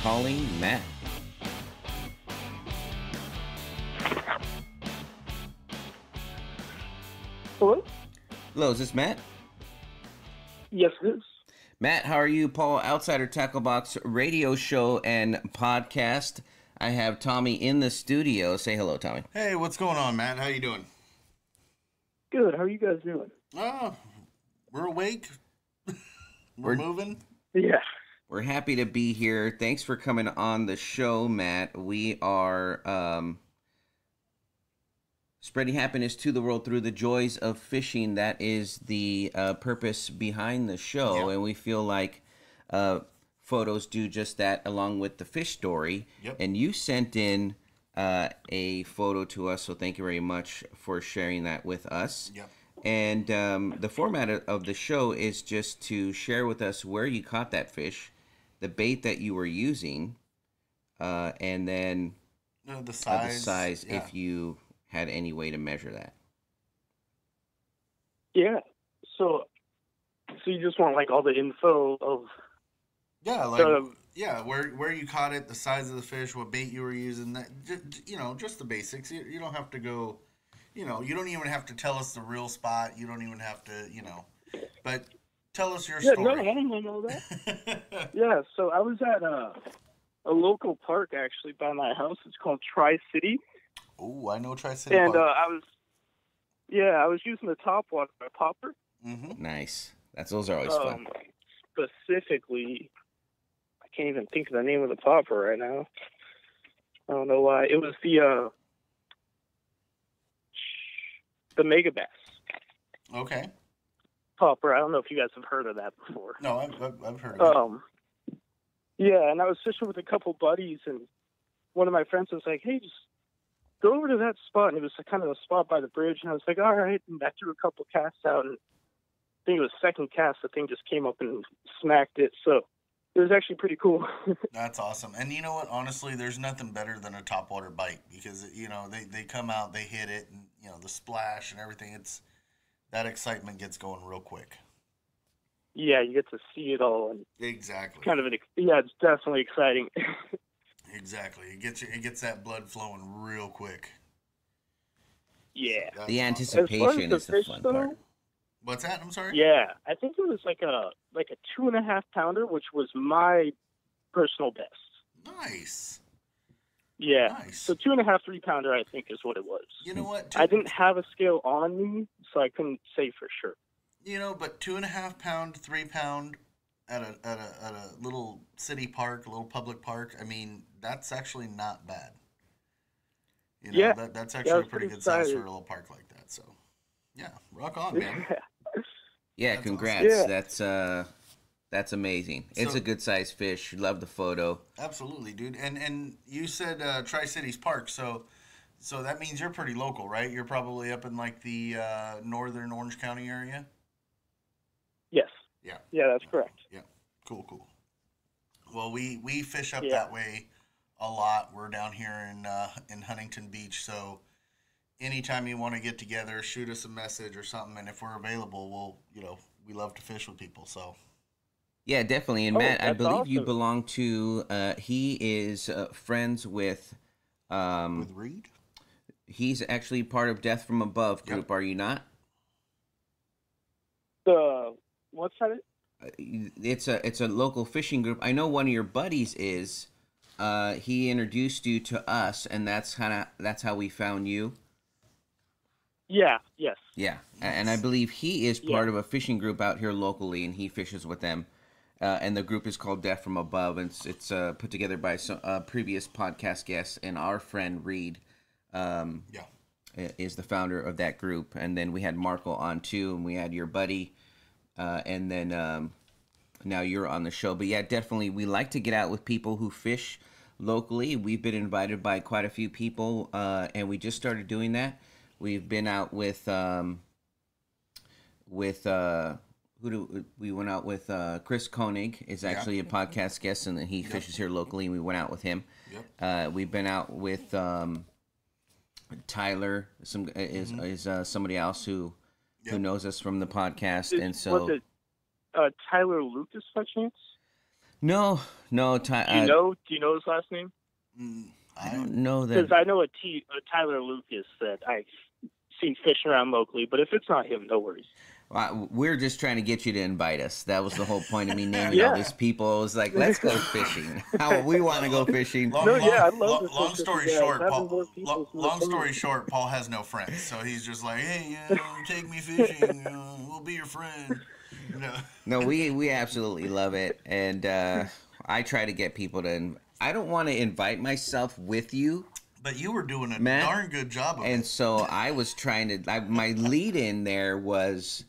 calling Matt. Hello? Hello, is this Matt? Yes, it is. Matt, how are you? Paul, Outsider Tackle Box radio show and podcast. I have Tommy in the studio. Say hello, Tommy. Hey, what's going on, Matt? How you doing? Good. How are you guys doing? Oh, we're awake. We're moving. Yeah. We're happy to be here. Thanks for coming on the show, Matt. We are spreading happiness to the world through the joys of fishing. That is the purpose behind the show, and we feel like photos do just that, along with the fish story. Yep. And you sent in a photo to us, so thank you very much for sharing that with us. Yep. And the format of the show is just to share with us where you caught that fish, the bait that you were using, and then The size, yeah. if you had any way to measure that. Yeah. So you just want like all the info of where you caught it, the size of the fish, what bait you were using, that just the basics. You don't have to go, you don't even have to tell us the real spot. You don't even have to, but tell us your story. No, I don't know that. Yeah, so I was at a local park actually by my house. It's called Tri-City. Oh, I know Tri-City And Park. I was using the topwater popper. Mm-hmm. Nice. Those are always fun. Specifically, I can't even think of the name of the popper right now. I don't know why. It was the Mega Bass Okay. popper. I don't know if you guys have heard of that before. No, I've heard of it. Yeah, and I was fishing with a couple buddies, and one of my friends was like, "Hey, just go over to that spot." And it was kind of a spot by the bridge, and I was like, "All right." And I threw a couple casts out, and I think it was second cast, the thing just came up and smacked it. So it was actually pretty cool. That's awesome. And you know what? Honestly, there's nothing better than a topwater bite because, they come out, they hit it, and, the splash and everything. That excitement gets going real quick. Yeah, you get to see it all. And Exactly. it's definitely exciting. Exactly. It gets that blood flowing real quick. Yeah. That's The awesome. anticipation is the fish, fun though, part. What's that? I'm sorry? Yeah, I think it was like a 2.5 pounder, which was my personal best. Nice. Yeah. Nice. So 2.5, 3 pounder, I think, is what it was. You know what? I didn't have a scale on me, so I couldn't say for sure. But 2.5 pound, 3 pound at a little city park, a little public park. I mean, that's actually not bad. That's actually a pretty good size for a little park like that. So, yeah, rock on, man. Yeah, That's congrats. awesome. That's amazing. It's a good sized fish. Love the photo. Absolutely, dude. And you said Tri-Cities Park, so that means you're pretty local, right? You're probably up in like the northern Orange County area. Yes. Yeah. Yeah, that's correct. Yeah. Cool. Well, we fish up Yeah. that way a lot. We're down here in Huntington Beach, so anytime you want to get together, shoot us a message or something, and if we're available, we love to fish with people. So. Yeah, definitely. And Matt, I that's believe you awesome. belong to. He is friends with. With Reed. He's actually part of Death from Above group. Yep. Are you not? What's that? It's a local fishing group. I know one of your buddies is. He introduced you to us, and that's how we found you. Yeah. Yes. Yeah, and I believe he is part of a fishing group out here locally, and he fishes with them. And the group is called Death from Above, and it's put together by some previous podcast guests, and our friend Reed is the founder of that group. And then we had Marco on too, and we had your buddy, and then now you're on the show. But yeah, definitely, we like to get out with people who fish locally. We've been invited by quite a few people, and we just started doing that. We've been out with we went out with Chris Koenig is actually a podcast guest, and he fishes here locally, and we went out with him. Yep. We've been out with Tyler, is somebody else who knows us from the podcast, and so was it Tyler Lucas by chance? No, no. Do you know? Do you know his last name? I don't know that. Because I know a Tyler Lucas that I've seen fishing around locally, but if it's not him, no worries. We're just trying to get you to invite us. That was the whole point of me naming all these people. It was like, let's go fishing. We want to go fishing. I'd love to. Long story short, Paul. Long story short, Paul has no friends, so he's just like, hey, take me fishing. We'll be your friend. No, we absolutely love it, and I try to get people to. I don't want to invite myself with you. But you were doing a Matt, darn good job of it. And so I was trying to. My lead in there was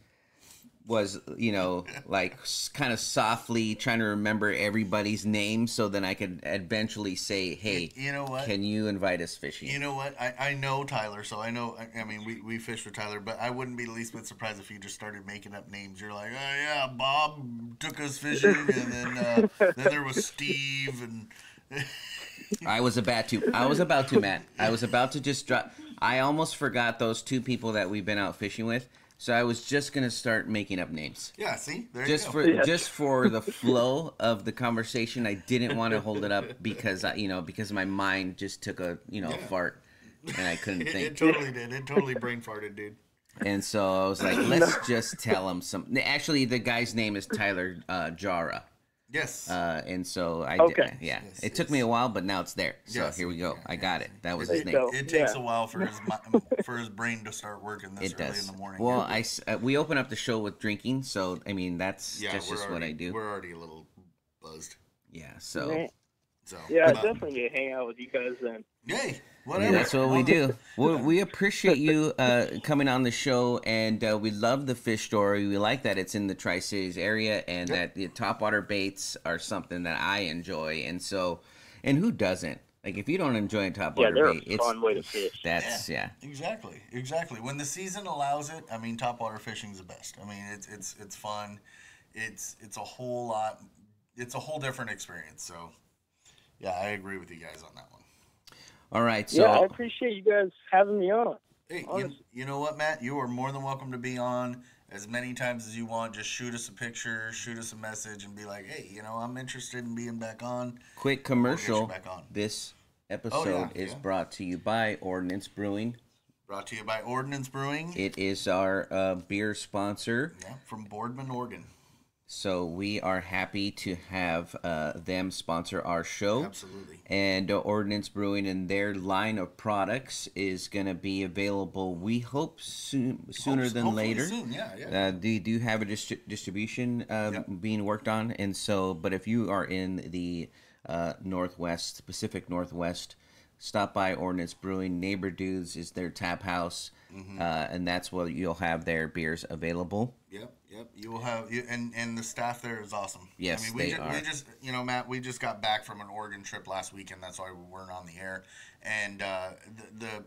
like kind of softly trying to remember everybody's name so then I could eventually say, hey, you know what? Can you invite us fishing? You know what? I know Tyler, so I know. I mean, we fish with Tyler, but I wouldn't be the least bit surprised if you just started making up names. You're like, oh yeah, Bob took us fishing, and then there was Steve, and I was about to, Matt. I was about to just drop. I almost forgot those two people that we've been out fishing with. So I was just gonna start making up names. Yeah, see, there just you go. Just for the flow of the conversation. I didn't want to hold it up because because my mind just took a fart and I couldn't think. It totally did. It totally brain farted, dude. And so I was like, let's just tell him some. Actually, the guy's name is Tyler Jara. Yes. And so I did. Yeah. Yes, it took me a while, but now it's there. So here we go. I got it. That was his name. It takes a while for his brain to start working this early in the morning. Well, we open up the show with drinking, so I mean that's just what I do. We're already a little buzzed. Yeah. So. Yeah, I'd definitely get to hang out with you guys then. Yay. Whatever. Yeah, that's what we do. We appreciate you coming on the show, and we love the fish story. We like that it's in the Tri-Cities area, and that the topwater baits are something that I enjoy. And so, and who doesn't? Like, if you don't enjoy a topwater bait, it's a fun way to fish. That's Exactly. When the season allows it, I mean, topwater fishing's the best. I mean, it's fun. It's a whole lot. It's a whole different experience. So, yeah, I agree with you guys on that one. All right, so I appreciate you guys having me on. Hey, you know what, Matt? You are more than welcome to be on as many times as you want. Just shoot us a picture, shoot us a message, and be like, hey, I'm interested in being back on. Quick commercial. This episode is brought to you by Ordnance Brewing. Brought to you by Ordnance Brewing. It is our beer sponsor. Yeah, from Boardman, Oregon. So we are happy to have them sponsor our show. Absolutely. And Ordnance Brewing and their line of products is going to be available, we hope, sooner than later. Soon. Yeah. They do have a distribution being worked on. And so, but if you are in the Pacific Northwest, stop by Ordnance Brewing. Neighbor Dudes is their tap house. Mm-hmm. And that's where you'll have their beers available. Yep. You will have, and the staff there is awesome. Yes, I mean, we just, Matt, we just got back from an Oregon trip last weekend. That's why we weren't on the air. And the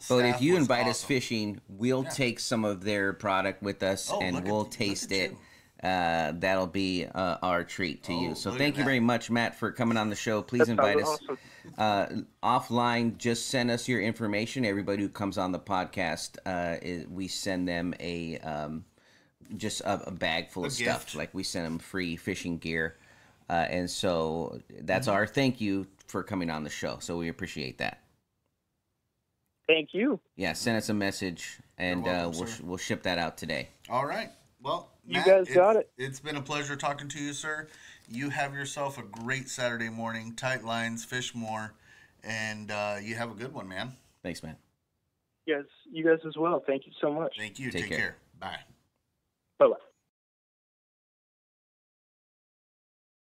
but if you invite us fishing, we'll take some of their product with us, and we'll taste it. That'll be our treat to you. So thank you very much, Matt, for coming on the show. Please invite us. Awesome. Offline, just send us your information. Everybody who comes on the podcast, we send them just a bag full of stuff. Gift. Like we send them free fishing gear. And so that's our thank you for coming on the show. So we appreciate that. Thank you. Yeah, send us a message, and we'll ship that out today. All right. Well, Matt, you guys got it. It's been a pleasure talking to you, sir. You have yourself a great Saturday morning. Tight lines, fish more, and you have a good one, man. Thanks, man. You guys as well. Thank you so much. Thank you. Take care. Bye. Bye-bye.